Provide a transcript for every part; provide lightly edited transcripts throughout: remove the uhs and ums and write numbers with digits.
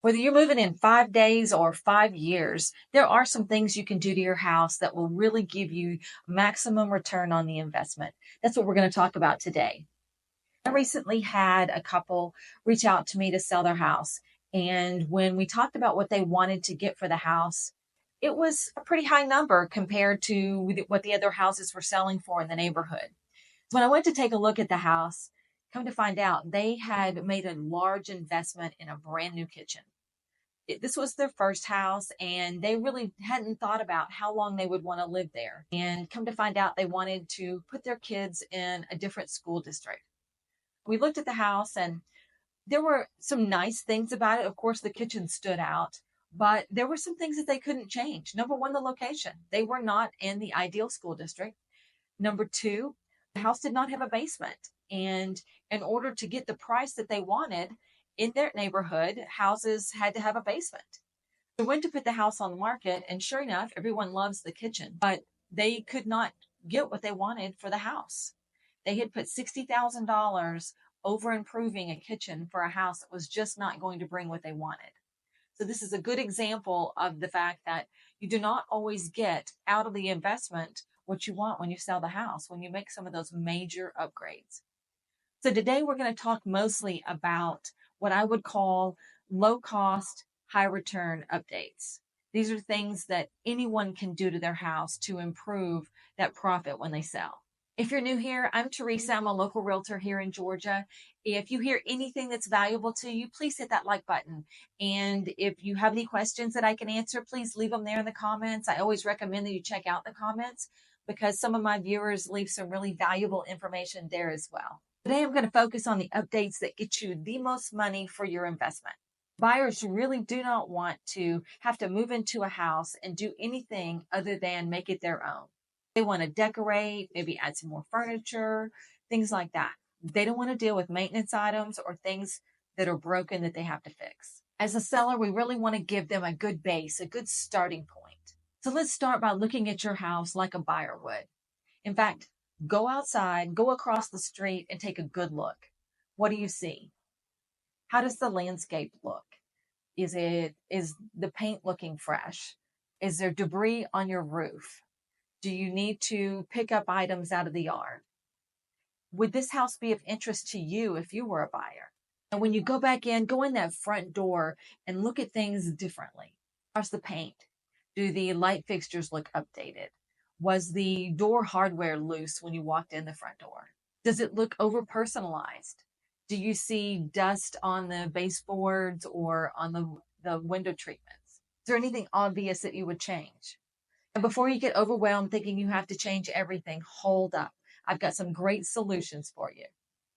Whether you're moving in 5 days or 5 years, there are some things you can do to your house that will really give you maximum return on the investment. That's what we're going to talk about today. I recently had a couple reach out to me to sell their house. And when we talked about what they wanted to get for the house, it was a pretty high number compared to what the other houses were selling for in the neighborhood. When I went to take a look at the house, come to find out they had made a large investment in a brand new kitchen. This was their first house, and they really hadn't thought about how long they would want to live there. And come to find out, they wanted to put their kids in a different school district. We looked at the house, and there were some nice things about it. Of course, the kitchen stood out, but there were some things that they couldn't change. Number one, the location. They were not in the ideal school district. Number two, the house did not have a basement. And in order to get the price that they wanted in their neighborhood, houses had to have a basement. We went to put the house on the market, and sure enough, everyone loves the kitchen, but they could not get what they wanted for the house. They had put $60,000 over improving a kitchen for a house that was just not going to bring what they wanted. So this is a good example of the fact that you do not always get out of the investment what you want when you sell the house, when you make some of those major upgrades. So today we're going to talk mostly about what I would call low cost, high return updates. These are things that anyone can do to their house to improve that profit when they sell. If you're new here, I'm Teresa. I'm a local realtor here in Georgia. If you hear anything that's valuable to you, please hit that like button. And if you have any questions that I can answer, please leave them there in the comments. I always recommend that you check out the comments because some of my viewers leave some really valuable information there as well. Today, I'm going to focus on the updates that get you the most money for your investment. Buyers really do not want to have to move into a house and do anything other than make it their own. They want to decorate, maybe add some more furniture, things like that. They don't want to deal with maintenance items or things that are broken that they have to fix. As a seller, we really want to give them a good base, a good starting point. So let's start by looking at your house like a buyer would. In fact, go outside, go across the street and take a good look. What do you see? How does the landscape look? Is the paint looking fresh? Is there debris on your roof? Do you need to pick up items out of the yard? Would this house be of interest to you if you were a buyer? And when you go back in, go in that front door and look at things differently. How's the paint? Do the light fixtures look updated? Was the door hardware loose when you walked in the front door? Does it look over personalized? Do you see dust on the baseboards or on the window treatments? Is there anything obvious that you would change? And before you get overwhelmed thinking you have to change everything, hold up. I've got some great solutions for you.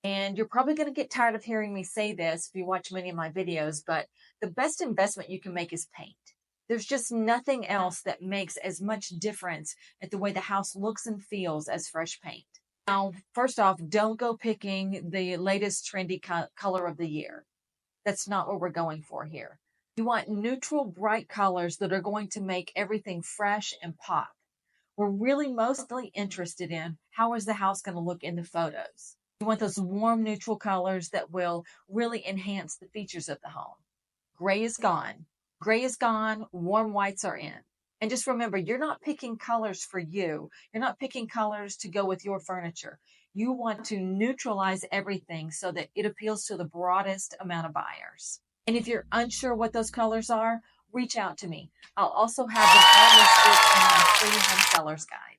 And you're probably going to get tired of hearing me say this if you watch many of my videos, but the best investment you can make is paint. There's just nothing else that makes as much difference at the way the house looks and feels as fresh paint. Now, first off, don't go picking the latest trendy color of the year. That's not what we're going for here. You want neutral, bright colors that are going to make everything fresh and pop. We're really mostly interested in how is the house going to look in the photos. You want those warm, neutral colors that will really enhance the features of the home. Gray is gone. Gray is gone. Warm whites are in. And just remember, you're not picking colors for you. You're not picking colors to go with your furniture. You want to neutralize everything so that it appeals to the broadest amount of buyers. And if you're unsure what those colors are, reach out to me. I'll also have them all listed in my free home sellers guide.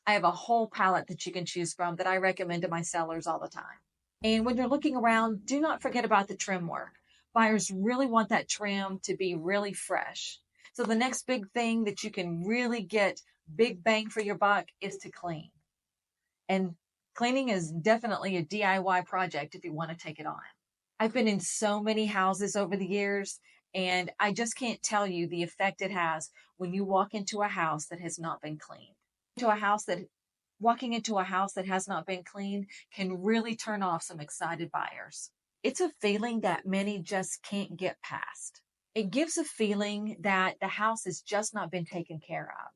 I have a whole palette that you can choose from that I recommend to my sellers all the time. And when you're looking around, do not forget about the trim work. Buyers really want that trim to be really fresh. So the next big thing that you can really get big bang for your buck is to clean. And cleaning is definitely a DIY project if you want to take it on. I've been in so many houses over the years, and I just can't tell you the effect it has when you walk into a house that has not been cleaned. Walking into a house that has not been cleaned can really turn off some excited buyers. It's a feeling that many just can't get past. It gives a feeling that the house has just not been taken care of.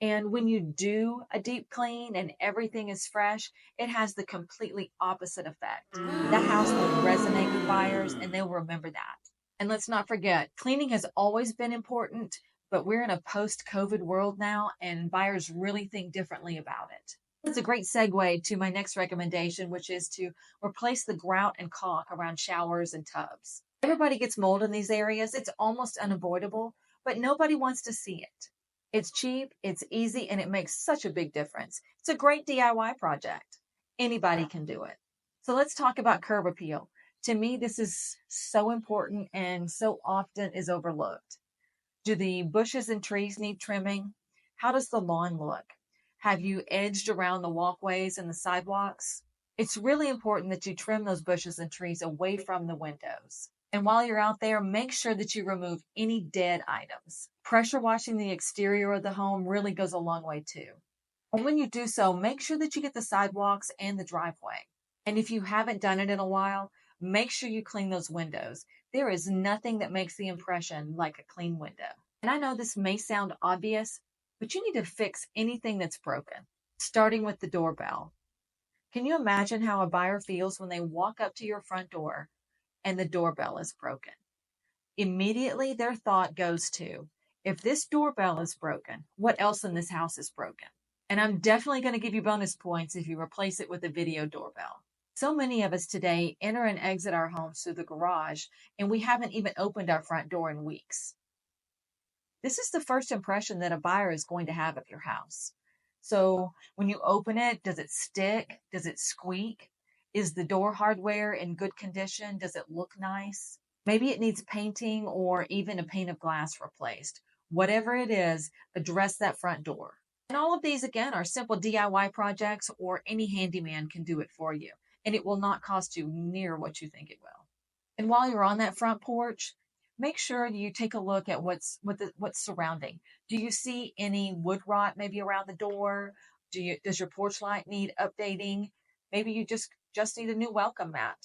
And when you do a deep clean and everything is fresh, it has the completely opposite effect. The house will resonate with buyers and they'll remember that. And let's not forget, cleaning has always been important, but we're in a post-COVID world now, and buyers really think differently about it. It's a great segue to my next recommendation, which is to replace the grout and caulk around showers and tubs. Everybody gets mold in these areas. It's almost unavoidable, but nobody wants to see it. It's cheap, it's easy, and it makes such a big difference. It's a great DIY project. Anybody can do it. So let's talk about curb appeal. To me, this is so important and so often is overlooked. Do the bushes and trees need trimming? How does the lawn look? Have you edged around the walkways and the sidewalks? It's really important that you trim those bushes and trees away from the windows. And while you're out there, make sure that you remove any dead items. Pressure washing the exterior of the home really goes a long way too. And when you do so, make sure that you get the sidewalks and the driveway. And if you haven't done it in a while, make sure you clean those windows. There is nothing that makes the impression like a clean window. And I know this may sound obvious, but you need to fix anything that's broken, starting with the doorbell. Can you imagine how a buyer feels when they walk up to your front door and the doorbell is broken? Immediately, their thought goes to, if this doorbell is broken, what else in this house is broken? And I'm definitely going to give you bonus points if you replace it with a video doorbell. So many of us today enter and exit our homes through the garage, and we haven't even opened our front door in weeks. This is the first impression that a buyer is going to have of your house. So when you open it, does it stick? Does it squeak? Is the door hardware in good condition? Does it look nice? Maybe it needs painting or even a pane of glass replaced. Whatever it is, address that front door. And all of these, again, are simple DIY projects, or any handyman can do it for you. And it will not cost you near what you think it will. And while you're on that front porch, make sure you take a look at what's surrounding. Do you see any wood rot maybe around the door? Does your porch light need updating? Maybe you just need a new welcome mat.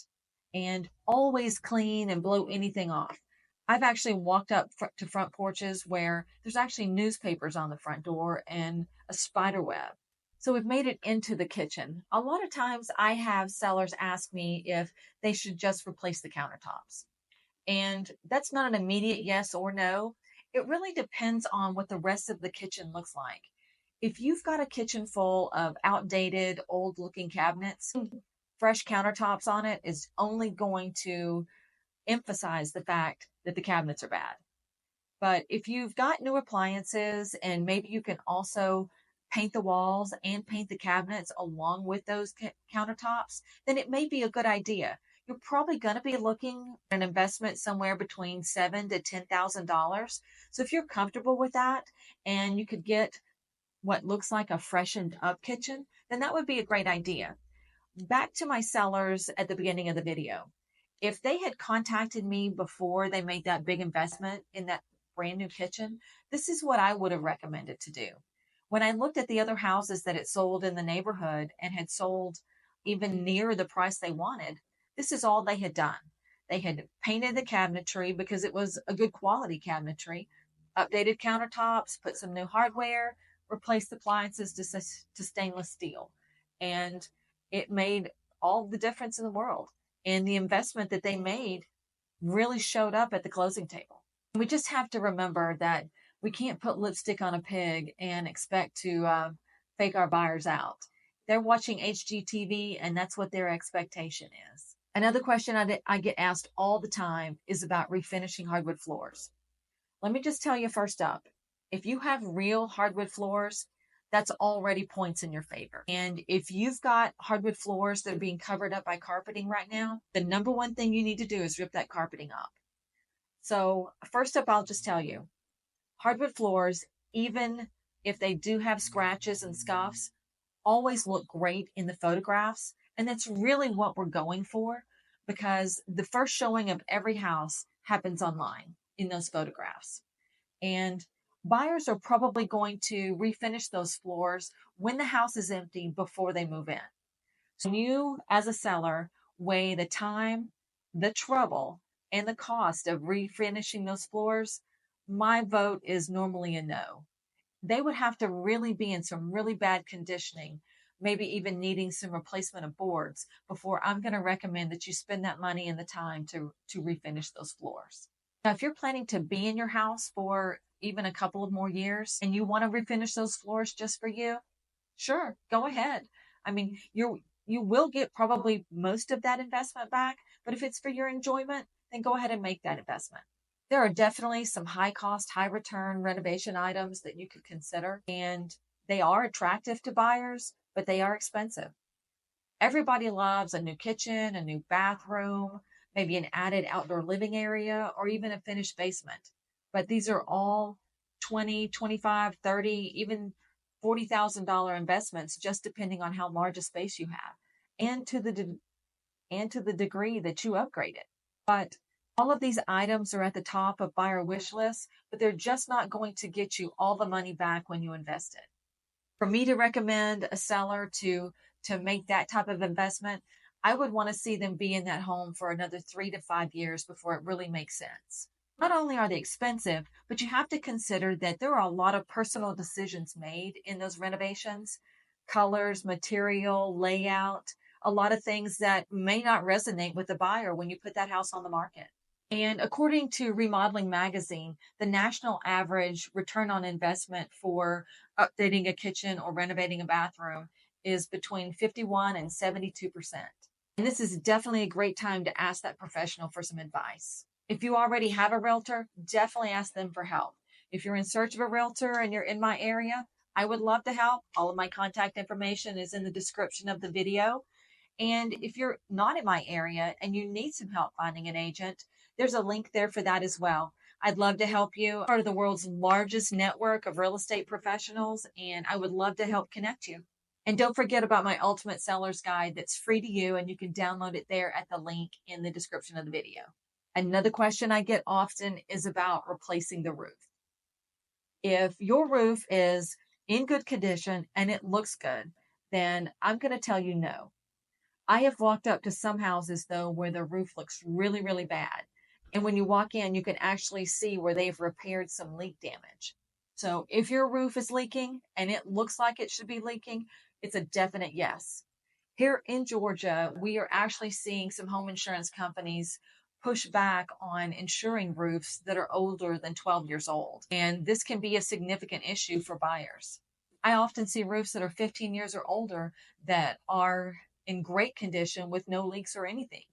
And always clean and blow anything off. I've actually walked up to front porches where there's actually newspapers on the front door and a spider web. So we've made it into the kitchen. A lot of times I have sellers ask me if they should just replace the countertops. And that's not an immediate yes or no. It really depends on what the rest of the kitchen looks like. If you've got a kitchen full of outdated, old looking cabinets, fresh countertops on it is only going to emphasize the fact that the cabinets are bad. But if you've got new appliances and maybe you can also paint the walls and paint the cabinets along with those countertops, then it may be a good idea. You're probably going to be looking at an investment somewhere between $7,000 to $10,000. So if you're comfortable with that and you could get what looks like a freshened up kitchen, then that would be a great idea. Back to my sellers at the beginning of the video. If they had contacted me before they made that big investment in that brand new kitchen, this is what I would have recommended to do. When I looked at the other houses that had sold in the neighborhood and had sold even near the price they wanted, this is all they had done. They had painted the cabinetry because it was a good quality cabinetry, updated countertops, put some new hardware, replaced appliances to stainless steel. And it made all the difference in the world. And the investment that they made really showed up at the closing table. We just have to remember that we can't put lipstick on a pig and expect to fake our buyers out. They're watching HGTV, and that's what their expectation is. Another question I get asked all the time is about refinishing hardwood floors. Let me just tell you first up, if you have real hardwood floors, that's already points in your favor. And if you've got hardwood floors that are being covered up by carpeting right now, the number one thing you need to do is rip that carpeting up. So first up, I'll just tell you, hardwood floors, even if they do have scratches and scuffs, always look great in the photographs. And that's really what we're going for, because the first showing of every house happens online in those photographs. And buyers are probably going to refinish those floors when the house is empty before they move in. So you, as a seller, weigh the time, the trouble, and the cost of refinishing those floors. My vote is normally a no. They would have to really be in some really bad conditioning, maybe even needing some replacement of boards, before I'm going to recommend that you spend that money and the time to refinish those floors. Now, if you're planning to be in your house for even a couple of more years and you want to refinish those floors just for you, sure, go ahead. I mean, you will get probably most of that investment back, but if it's for your enjoyment, then go ahead and make that investment. There are definitely some high cost, high return renovation items that you could consider, and they are attractive to buyers, but they are expensive. Everybody loves a new kitchen, a new bathroom, maybe an added outdoor living area, or even a finished basement. But these are all 20, 25, 30, even $40,000 investments, just depending on how large a space you have and and to the degree that you upgrade it. But all of these items are at the top of buyer wish lists, but they're just not going to get you all the money back when you invest it. For me to recommend a seller to make that type of investment, I would want to see them be in that home for another 3 to 5 years before it really makes sense. Not only are they expensive, but you have to consider that there are a lot of personal decisions made in those renovations, colors, material, layout, a lot of things that may not resonate with the buyer when you put that house on the market. And according to Remodeling Magazine, the national average return on investment for updating a kitchen or renovating a bathroom is between 51 and 72%. And this is definitely a great time to ask that professional for some advice. If you already have a realtor, definitely ask them for help. If you're in search of a realtor and you're in my area, I would love to help. All of my contact information is in the description of the video. And if you're not in my area and you need some help finding an agent, there's a link there for that as well. I'd love to help you. Part of the world's largest network of real estate professionals, and I would love to help connect you. And don't forget about my Ultimate Seller's Guide that's free to you, and you can download it there at the link in the description of the video. Another question I get often is about replacing the roof. If your roof is in good condition and it looks good, then I'm going to tell you no. I have walked up to some houses though where the roof looks really, really bad. And when you walk in, you can actually see where they've repaired some leak damage. So if your roof is leaking and it looks like it should be leaking, it's a definite yes. Here in Georgia, we are actually seeing some home insurance companies push back on insuring roofs that are older than 12 years old. And this can be a significant issue for buyers. I often see roofs that are 15 years or older that are in great condition with no leaks or anything.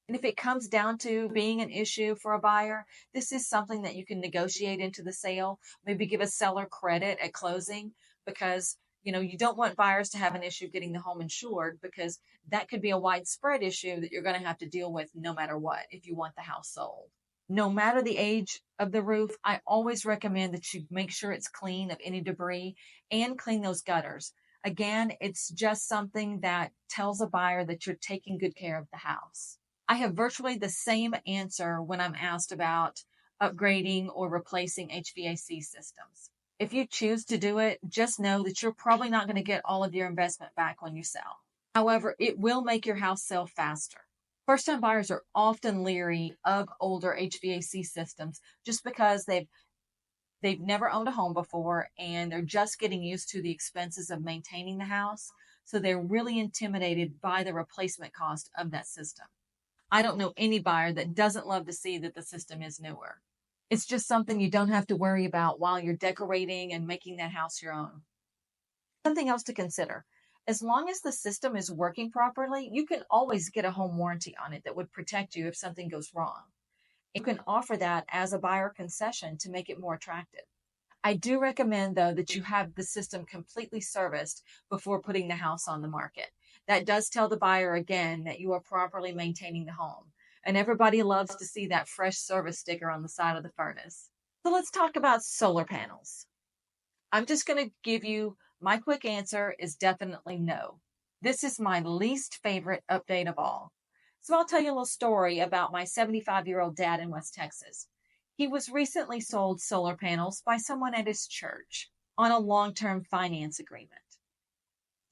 And if it comes down to being an issue for a buyer, this is something that you can negotiate into the sale, maybe give a seller credit at closing because you don't want buyers to have an issue getting the home insured because that could be a widespread issue that you're going to have to deal with no matter what if you want the house sold. No matter the age of the roof, I always recommend that you make sure it's clean of any debris and clean those gutters. Again, it's just something that tells a buyer that you're taking good care of the house. I have virtually the same answer when I'm asked about upgrading or replacing HVAC systems. If you choose to do it, just know that you're probably not going to get all of your investment back when you sell. However, it will make your house sell faster. First-time buyers are often leery of older HVAC systems just because they've never owned a home before and they're just getting used to the expenses of maintaining the house. So they're really intimidated by the replacement cost of that system. I don't know any buyer that doesn't love to see that the system is newer. It's just something you don't have to worry about while you're decorating and making that house your own. Something else to consider. As long as the system is working properly, you can always get a home warranty on it that would protect you if something goes wrong. You can offer that as a buyer concession to make it more attractive. I do recommend, though, that you have the system completely serviced before putting the house on the market. That does tell the buyer again that you are properly maintaining the home. And everybody loves to see that fresh service sticker on the side of the furnace. So let's talk about solar panels. I'm just going to give you my quick answer is definitely no. This is my least favorite update of all. So I'll tell you a little story about my 75-year-old dad in West Texas. He was recently sold solar panels by someone at his church on a long-term finance agreement.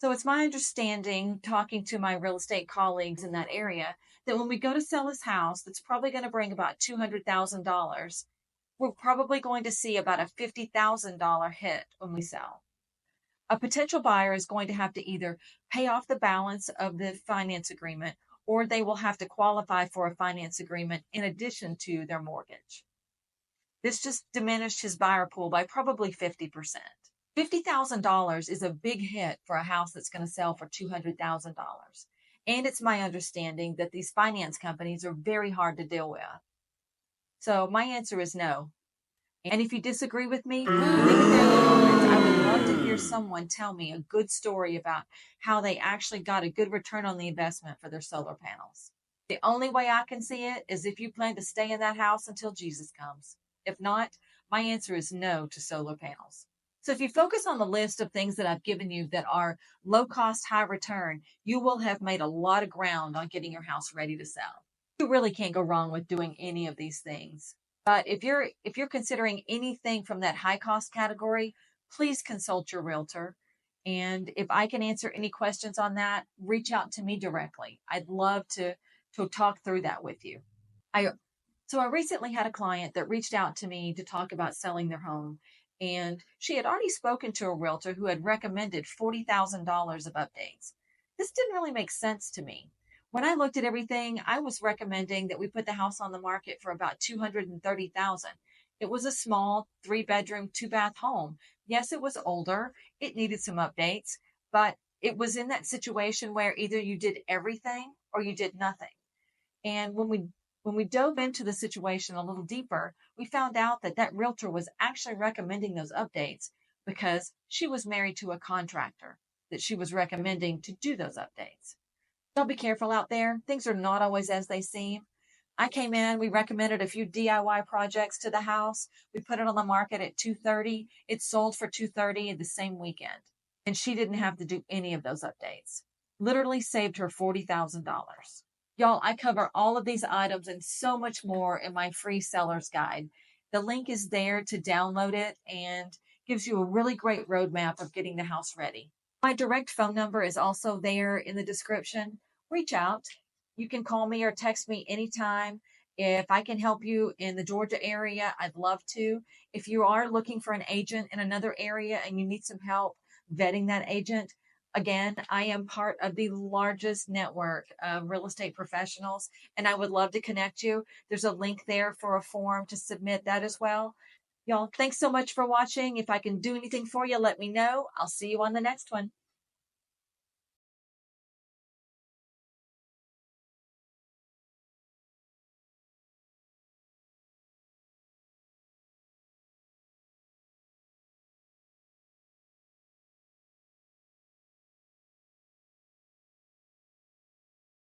So it's my understanding, talking to my real estate colleagues in that area, that when we go to sell his house, that's probably going to bring about $200,000. We're probably going to see about a $50,000 hit when we sell. A potential buyer is going to have to either pay off the balance of the finance agreement, or they will have to qualify for a finance agreement in addition to their mortgage. This just diminished his buyer pool by probably 50%. $50,000 is a big hit for a house that's going to sell for $200,000. And it's my understanding that these finance companies are very hard to deal with. So my answer is no. And if you disagree with me, leave it there in the comments. I would love to hear someone tell me a good story about how they actually got a good return on the investment for their solar panels. The only way I can see it is if you plan to stay in that house until Jesus comes. If not, my answer is no to solar panels. So if you focus on the list of things that I've given you that are low cost, high return, you will have made a lot of ground on getting your house ready to sell. You really can't go wrong with doing any of these things. But if you're considering anything from that high cost category, please consult your realtor. And if I can answer any questions on that, reach out to me directly. I'd love to talk through that with you. So I recently had a client that reached out to me to talk about selling their home, and she had already spoken to a realtor who had recommended $40,000 of updates. This didn't really make sense to me. When I looked at everything, I was recommending that we put the house on the market for about $230,000. It was a small 3-bedroom, 2-bath home. Yes, it was older. It needed some updates, but it was in that situation where either you did everything or you did nothing. And when we dove into the situation a little deeper, we found out that that realtor was actually recommending those updates because she was married to a contractor that she was recommending to do those updates. So be careful out there. Things are not always as they seem. I came in, we recommended a few DIY projects to the house. We put it on the market at 230. It sold for 230 the same weekend. And she didn't have to do any of those updates. Literally saved her $40,000. Y'all, I cover all of these items and so much more in my free seller's guide. The link is there to download it and gives you a really great roadmap of getting the house ready. My direct phone number is also there in the description. Reach out. You can call me or text me anytime. If I can help you in the Georgia area, I'd love to. If you are looking for an agent in another area and you need some help vetting that agent, again, I am part of the largest network of real estate professionals, and I would love to connect you. There's a link there for a form to submit that as well. Y'all, thanks so much for watching. If I can do anything for you, let me know. I'll see you on the next one.